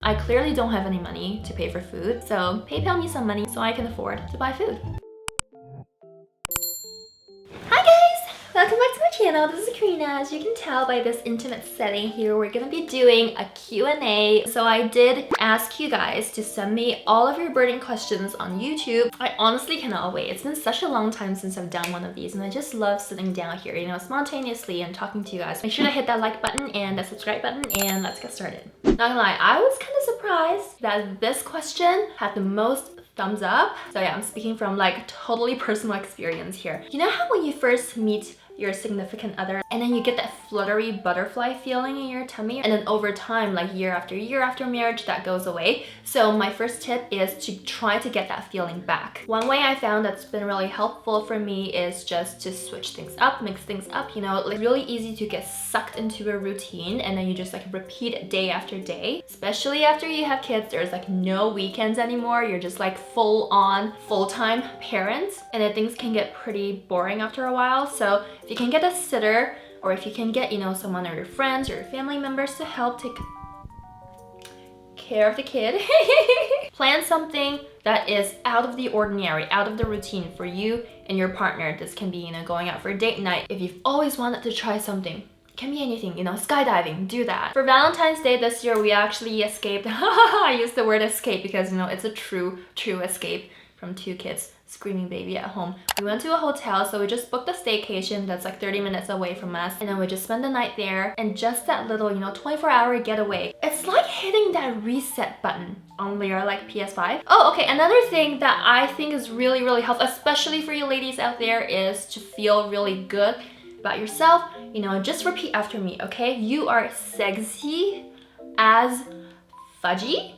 I clearly don't have any money to pay for food, so PayPal me some money so I can afford to buy food. Hi guys! Welcome back to my channel. This is Karina. As you can tell by this intimate setting here, we're gonna be doing a Q&A. So I did ask you guys to send me all of your burning questions on YouTube. I honestly cannot wait. It's been such a long time since I've done one of these, and I just love sitting down here, you know, spontaneously and talking to you guys. Make sure to hit that like button and the subscribe button, and let's get started. Not gonna lie, I was kind of surprised that this question had the most thumbs up. So yeah, I'm speaking from like totally personal experience here. You know how when you first meet your significant other and then you get that fluttery butterfly feeling in your tummy, and then over time, like year after marriage, that goes away? So my first tip is to try to get that feeling back. One way I found that's been really helpful for me is just to switch things up, mix things up, you know, like really easy to get sucked into a routine and then you just like repeat it day after day. Especially after you have kids, there's like no weekends anymore. You're just like full on, full-time parents, and then things can get pretty boring after a while. So if you can get a sitter, or if you can get, you know, someone or your friends or your family members to help take care of the kid, plan something that is out of the ordinary, out of the routine for you and your partner. This can be, you know, going out for a date night. If you've always wanted to try something, it can be anything, you know, skydiving, do that. For Valentine's Day this year, we actually escaped. I use the word escape because, you know, it's a true escape from two kids screaming baby at home. We went to a hotel, so we just booked a staycation that's like 30 minutes away from us, and then we just spent the night there. And just that little, you know, 24-hour getaway, it's like hitting that reset button on your like PS5. Oh, okay, another thing that I think is really helpful, especially for you ladies out there, is to feel really good about yourself. You know, just repeat after me, okay? You are sexy as fudgy.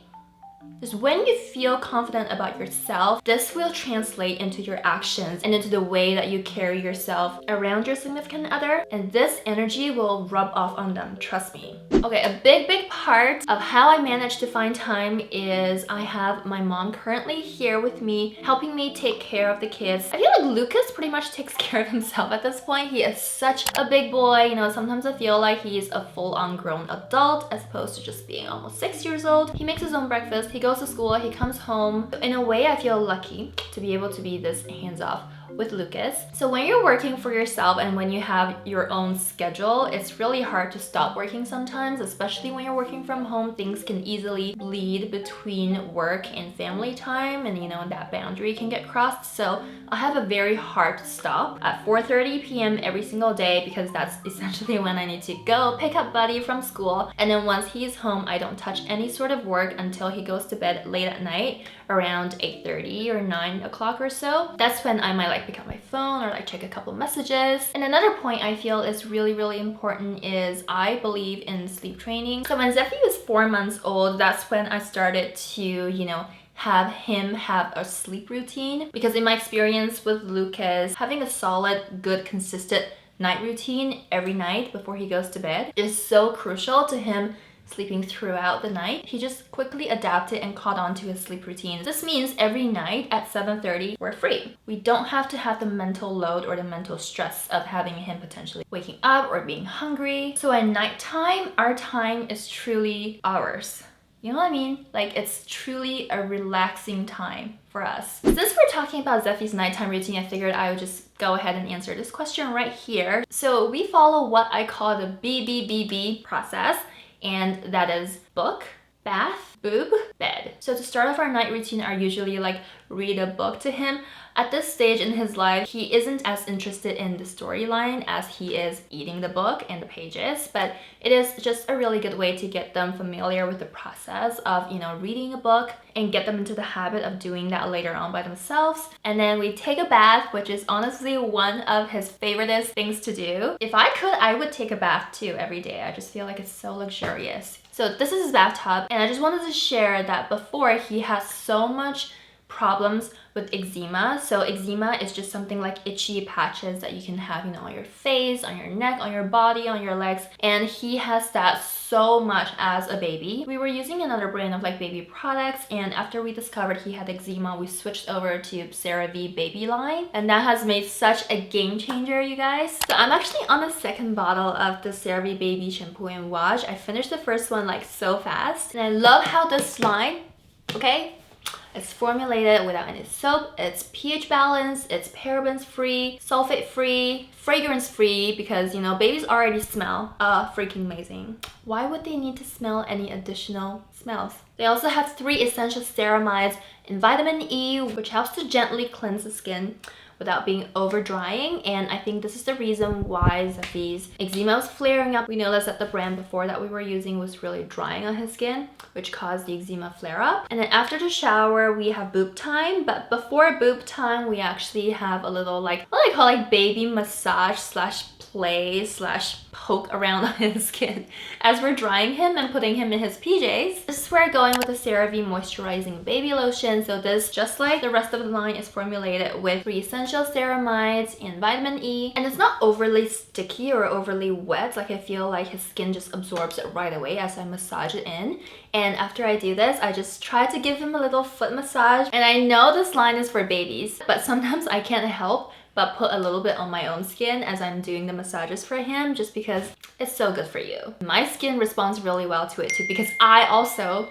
Just when you feel confident about yourself, this will translate into your actions and into the way that you carry yourself around your significant other, and this energy will rub off on them, trust me. Okay, a big part of how I manage to find time is I have my mom currently here with me, helping me take care of the kids. I feel like Lucas pretty much takes care of himself at this point. He is such a big boy, you know, sometimes I feel like he's a full-on grown adult as opposed to just being almost 6 years old. He makes his own breakfast, he goes to school, he comes home. In a way, I feel lucky to be able to be this hands-off with Lucas. So when you're working for yourself and when you have your own schedule, it's really hard to stop working sometimes, especially when you're working from home. Things can easily bleed between work and family time, and you know, that boundary can get crossed. So I have a very hard stop at 4:30 p.m. every single day, because that's essentially when I need to go pick up Buddy from school. And then once he's home, I don't touch any sort of work until he goes to bed late at night, around 8:30 or 9 o'clock or so. That's when I might like pick up my phone or like check a couple messages. And another point I feel is really important is I believe in sleep training. So when Zephy was 4 months old, that's when I started to, you know, have him have a sleep routine, because in my experience with Lucas, having a solid, good, consistent night routine every night before he goes to bed is so crucial to him sleeping throughout the night. He just quickly adapted and caught on to his sleep routine. This means every night at 7:30, we're free. We don't have to have the mental load or the mental stress of having him potentially waking up or being hungry. So at nighttime, our time is truly ours. You know what I mean? Like, it's truly a relaxing time for us. Since we're talking about Zephy's nighttime routine, I figured I would just go ahead and answer this question right here. So we follow what I call the BBBB process, and that is book, bath, boob, bed. So to start off our night routine, I usually like read a book to him. At this stage in his life, he isn't as interested in the storyline as he is eating the book and the pages, but it is just a really good way to get them familiar with the process of, you know, reading a book and get them into the habit of doing that later on by themselves. And then we take a bath, which is honestly one of his favoriteest things to do. If I could, I would take a bath too every day. I just feel like it's so luxurious. So this is his bathtub, and I just wanted to share that before, he has so much problems with eczema. So eczema is just something like itchy patches that you can have, you know, on your face, on your neck, on your body, on your legs. And he has that so much as a baby. We were using another brand of like baby products, and after we discovered he had eczema, we switched over to CeraVe Baby line, and that has made such a game changer, you guys. So I'm actually on the second bottle of the CeraVe Baby Shampoo and Wash. I finished the first one like so fast, and I love how this line, okay, it's formulated without any soap, it's pH balanced, it's parabens free, sulfate free, fragrance free, because you know, babies already smell freaking amazing. Why would they need to smell any additional smells? They also have 3 essential ceramides and vitamin E, which helps to gently cleanse the skin without being over drying. And I think this is the reason why Zephy's eczema was flaring up. We noticed that the brand before that we were using was really drying on his skin, which caused the eczema flare up. And then after the shower we have boob time, but before boob time we actually have a little like what I call like baby massage slash play slash poke around on his skin as we're drying him and putting him in his PJs. This is where I'm going with the CeraVe moisturizing baby lotion. So this, just like the rest of the line, is formulated with 3 essential ceramides and vitamin E, and it's not overly sticky or overly wet. Like I feel like his skin just absorbs it right away as I massage it in. And after I do this, I just try to give him a little foot massage. And I know this line is for babies, but sometimes I can't help but put a little bit on my own skin as I'm doing the massages for him, just because it's so good for you. My skin responds really well to it too, because I also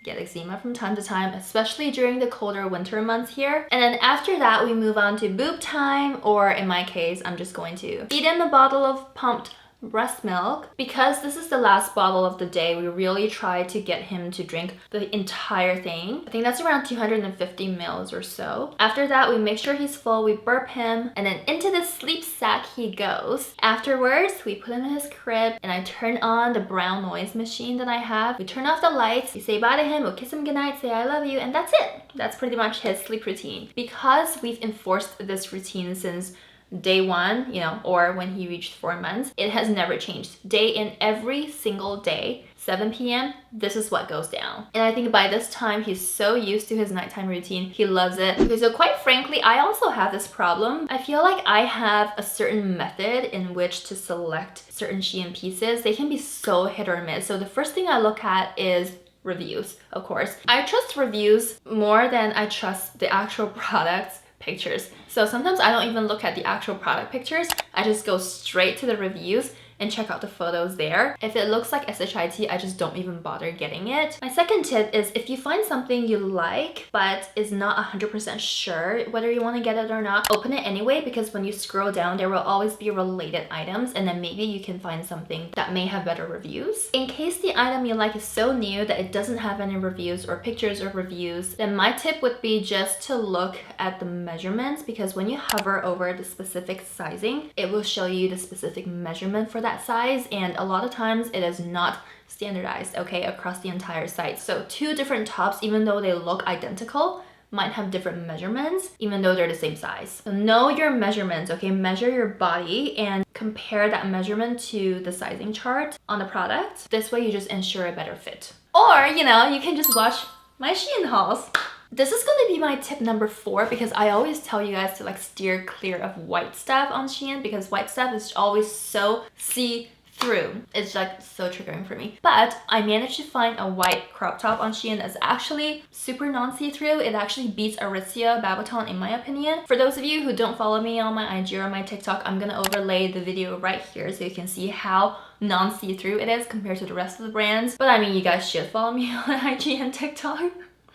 get eczema from time to time, especially during the colder winter months here. And then after that, we move on to boob time, or in my case, I'm just going to feed him a bottle of pumped breast milk. Because this is the last bottle of the day, we really try to get him to drink the entire thing. I think that's around 250 mils or so. After that, we make sure he's full, we burp him, and then into the sleep sack he goes. Afterwards, we put him in his crib, and I turn on the brown noise machine that I have. We turn off the lights, we say bye to him, we'll kiss him goodnight, say I love you, and that's it. That's pretty much his sleep routine. Because we've enforced this routine since day 1, you know, or when he reached 4 months, it has never changed. Day in, every single day, 7 p.m, this is what goes down. And I think by this time, he's so used to his nighttime routine, he loves it. Okay, so quite frankly, I also have this problem. I feel like I have a certain method in which to select certain Shein pieces. They can be so hit or miss. So the first thing I look at is reviews, of course. I trust reviews more than I trust the actual products pictures. So sometimes I don't even look at the actual product pictures. I just go straight to the reviews and check out the photos there. If it looks like SHIT, I just don't even bother getting it. My second tip is if you find something you like but is not 100% sure whether you want to get it or not, open it anyway, because when you scroll down there will always be related items, and then maybe you can find something that may have better reviews. In case the item you like is so new that it doesn't have any reviews or pictures or reviews, then my tip would be just to look at the measurements, because when you hover over the specific sizing, it will show you the specific measurement for that size, and a lot of times it is not standardized, okay, across the entire site. So 2 different tops, even though they look identical, might have different measurements even though they're the same size. So know your measurements, okay? Measure your body and compare that measurement to the sizing chart on the product. This way you just ensure a better fit. Or, you know, you can just watch my Shein hauls. This is going to be my tip number 4, because I always tell you guys to like steer clear of white stuff on Shein, because white stuff is always so see-through. It's like so triggering for me. But I managed to find a white crop top on Shein that's actually super non-see-through. It actually beats Aritzia Babaton in my opinion. For those of you who don't follow me on my IG or my TikTok, I'm gonna overlay the video right here so you can see how non-see-through it is compared to the rest of the brands. But I mean, you guys should follow me on IG and TikTok.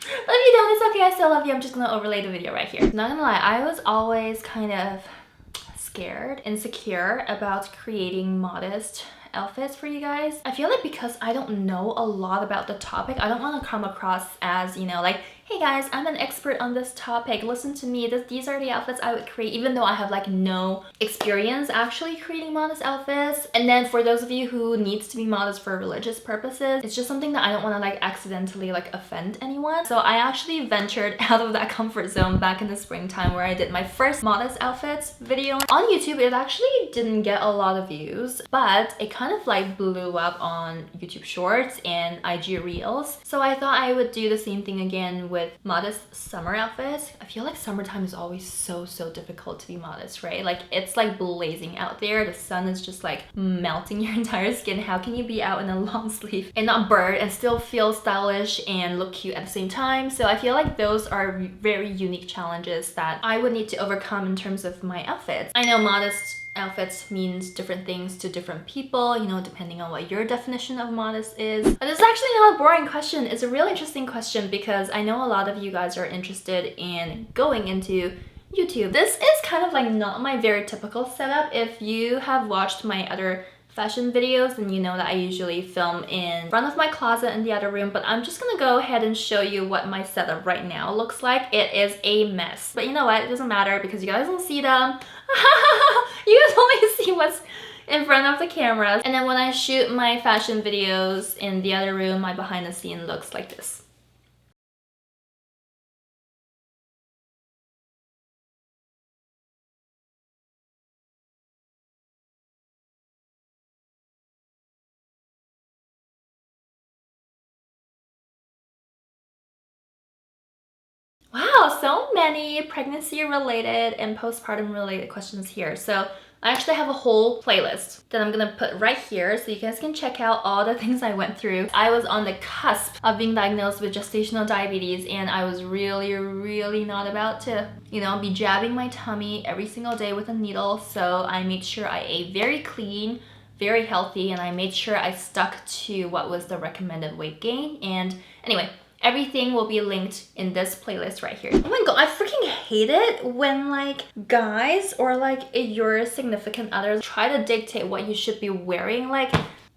But if you don't, it's okay, I still love you. I'm just gonna overlay the video right here. Not gonna lie, I was always kind of scared, insecure about creating modest outfits for you guys. I feel like because I don't know a lot about the topic, I don't want to come across as, you know, like, hey guys, I'm an expert on this topic, listen to me, these are the outfits I would create, even though I have like no experience actually creating modest outfits. And then for those of you who needs to be modest for religious purposes, it's just something that I don't want to like accidentally like offend anyone. So I actually ventured out of that comfort zone back in the springtime where I did my first modest outfits video. On YouTube, it actually didn't get a lot of views, but it kind kind of like blew up on YouTube Shorts and IG Reels. So I thought I would do the same thing again with modest summer outfits. I feel like summertime is always so difficult to be modest, right? Like it's like blazing out there. The sun is just like melting your entire skin. How can you be out in a long sleeve and not burn and still feel stylish and look cute at the same time? So I feel like those are very unique challenges that I would need to overcome in terms of my outfits. I know modest outfits means different things to different people, you know, depending on what your definition of modest is. But it's actually not a boring question. It's a really interesting question because I know a lot of you guys are interested in going into YouTube. This is kind of like not my very typical setup. If you have watched my other fashion videos, then you know that I usually film in front of my closet in the other room, but I'm just gonna go ahead and show you what my setup right now looks like. It is a mess. But you know what? It doesn't matter because you guys don't see them. You guys only see what's in front of the camera. And then when I shoot my fashion videos in the other room, my behind the scene looks like this. Wow, so many pregnancy related and postpartum related questions here. So I actually have a whole playlist that I'm gonna put right here so you guys can check out all the things I went through. I was on the cusp of being diagnosed with gestational diabetes and I was really not about to, you know, be jabbing my tummy every single day with a needle. So I made sure I ate very clean, very healthy, and I made sure I stuck to what was the recommended weight gain. And anyway, everything will be linked in this playlist right here. Oh my god, I freaking hate it when like guys or like your significant others try to dictate what you should be wearing. Like,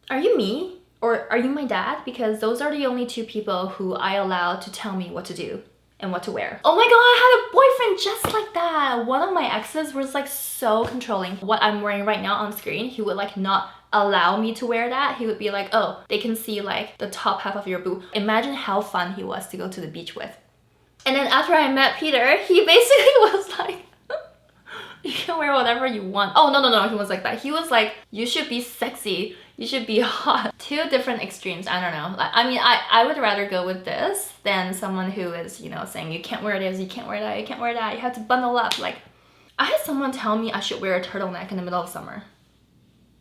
are you me or are you my dad? Because those are the only two people who I allow to tell me what to do and what to wear. Oh my god, I had a boyfriend just like that. One of my exes was like so controlling. What I'm wearing right now on screen, he would like not allow me to wear that. He would be like, oh, they can see like the top half of your boob. Imagine how fun he was to go to the beach with. And then after I met Peter, he basically was like, you can wear whatever you want. Oh, no, he was like that. He was like, you should be sexy, you should be hot. Two different extremes. I don't know. I mean, I would rather go with this than someone who is, you know, saying you can't wear this, you can't wear that, you can't wear that, you have to bundle up. Like, I had someone tell me I should wear a turtleneck in the middle of summer.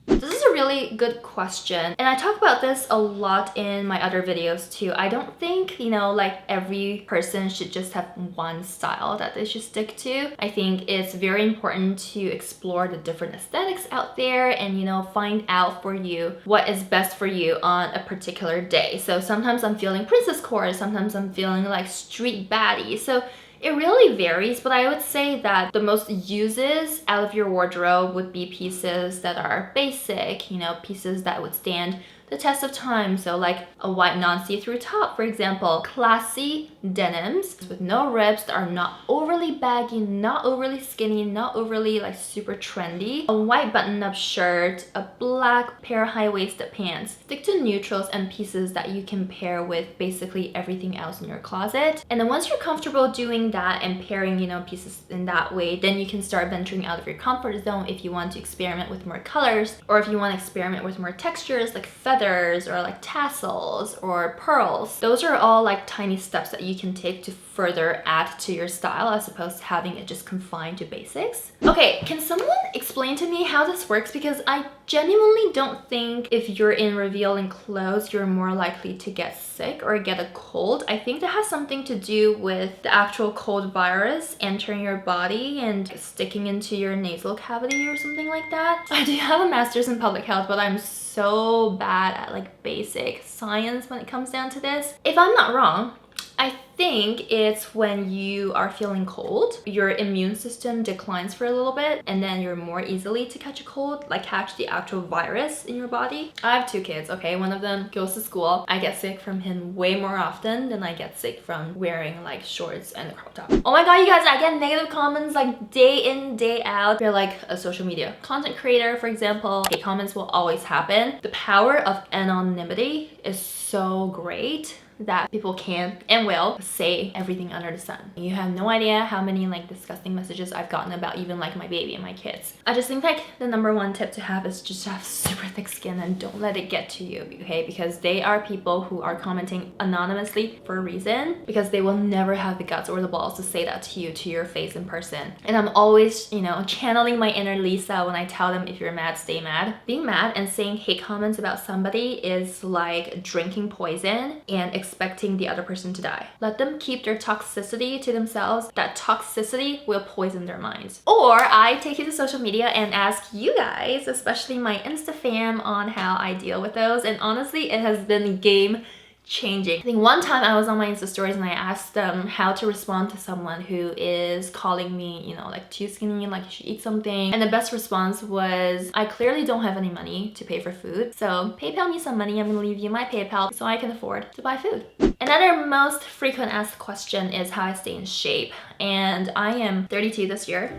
This is a really good question, and I talk about this a lot in my other videos too. I don't think, you know, like every person should just have one style that they should stick to. I think it's very important to explore the different aesthetics out there and, you know, find out for you what is best for you on a particular day. So sometimes I'm feeling princess core, sometimes I'm feeling like street baddie. So it really varies, but I would say that the most uses out of your wardrobe would be pieces that are basic, you know, pieces that would stand the test of time. So like a white non-see-through top, for example, classy denims with no rips that are not overly baggy, not overly skinny, not overly like super trendy, a white button-up shirt, a black pair of high-waisted pants. Stick to neutrals and pieces that you can pair with basically everything else in your closet. And then once you're comfortable doing that and pairing, you know, pieces in that way, then you can start venturing out of your comfort zone if you want to experiment with more colors, or if you want to experiment with more textures like feathers or like tassels or pearls. Those are all like tiny steps that you can take to further add to your style as opposed to having it just confined to basics. Okay, can someone explain to me how this works? Because I genuinely don't think if you're in revealing clothes, you're more likely to get sick or get a cold. I think that has something to do with the actual cold virus entering your body and sticking into your nasal cavity or something like that. I do have a master's in public health, but I'm so bad at like basic science when it comes down to this. If I'm not wrong, I think it's when you are feeling cold, your immune system declines for a little bit and then you're more easily to catch a cold, like catch the actual virus in your body. I have two kids, okay? One of them goes to school. I get sick from him way more often than I get sick from wearing like shorts and a crop top. Oh my god, you guys, I get negative comments like day in, day out. If you're like a social media content creator, for example, hate comments will always happen. The power of anonymity is so great that people can and will say everything under the sun. You have no idea how many like disgusting messages I've gotten about even like my baby and my kids. I just think like the number one tip to have is just have super thick skin and don't let it get to you, okay? Because they are people who are commenting anonymously for a reason, because they will never have the guts or the balls to say that to you, to your face in person. And I'm always, you know, channeling my inner Lisa when I tell them, if you're mad, stay mad. Being mad and saying hate comments about somebody is like drinking poison and expecting the other person to die. Let them keep their toxicity to themselves. That toxicity will poison their minds. Or I take it to social media and ask you guys, especially my Insta fam, on how I deal with those. And honestly, it has been game changing. I think one time I was on my Insta stories and I asked them how to respond to someone who is calling me, you know, like too skinny, like you should eat something. And the best response was, I clearly don't have any money to pay for food, so PayPal me some money. I'm gonna leave you my PayPal so I can afford to buy food. Another most frequent asked question is how I stay in shape. And I am 32 this year.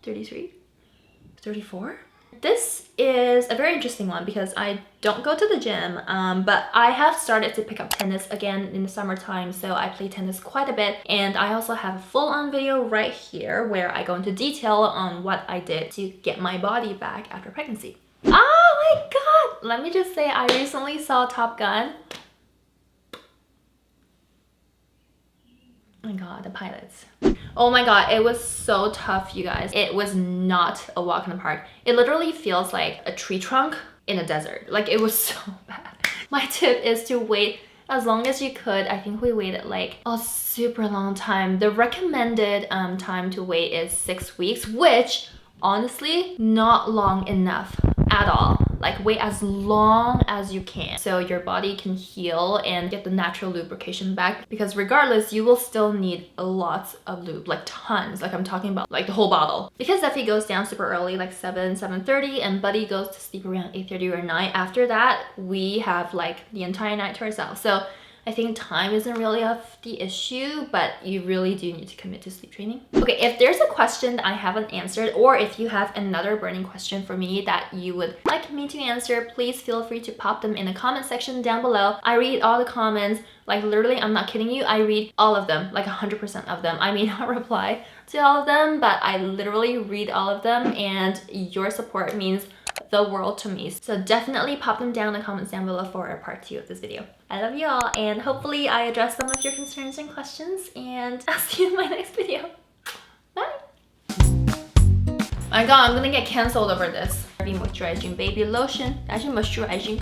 33? 34? This is a very interesting one because I don't go to the gym, but I have started to pick up tennis again in the summertime, so I play tennis quite a bit. And I also have a full-on video right here where I go into detail on what I did to get my body back after pregnancy. Oh my god! Let me just say, I recently saw Top Gun. Oh my god, the pilots. Oh my god, it was so tough, you guys. It was not a walk in the park. It literally feels like a tree trunk in a desert. Like, it was so bad. My tip is to wait as long as you could. I think we waited like a super long time. The recommended time to wait is 6 weeks, which honestly, not long enough at all. Like, wait as long as you can so your body can heal and get the natural lubrication back, because regardless, you will still need lots of lube, like tons. Like, I'm talking about like the whole bottle. Because Zephy goes down super early, like 7:30, and Buddy goes to sleep around 8:30 or 9. After that, we have like the entire night to ourselves. So I think time isn't really the issue, but you really do need to commit to sleep training. Okay, if there's a question I haven't answered, or if you have another burning question for me that you would like me to answer, please feel free to pop them in the comment section down below. I read all the comments. Like, literally, I'm not kidding you, I read all of them, like 100% of them. I may not reply to all of them, but I literally read all of them, and your support means the world to me. So definitely pop them down in the comments down below for a part 2 of this video. I love you all, and hopefully I address some of your concerns and questions, and I'll see you in my next video. Bye! My god, I'm gonna get cancelled over this. CeraVe Moisturizing Baby Lotion. Actually, moisturizing.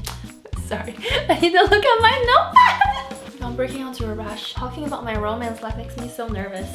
Sorry. I need to look at my notepad! I'm breaking out into a rash. Talking about my romance life makes me so nervous.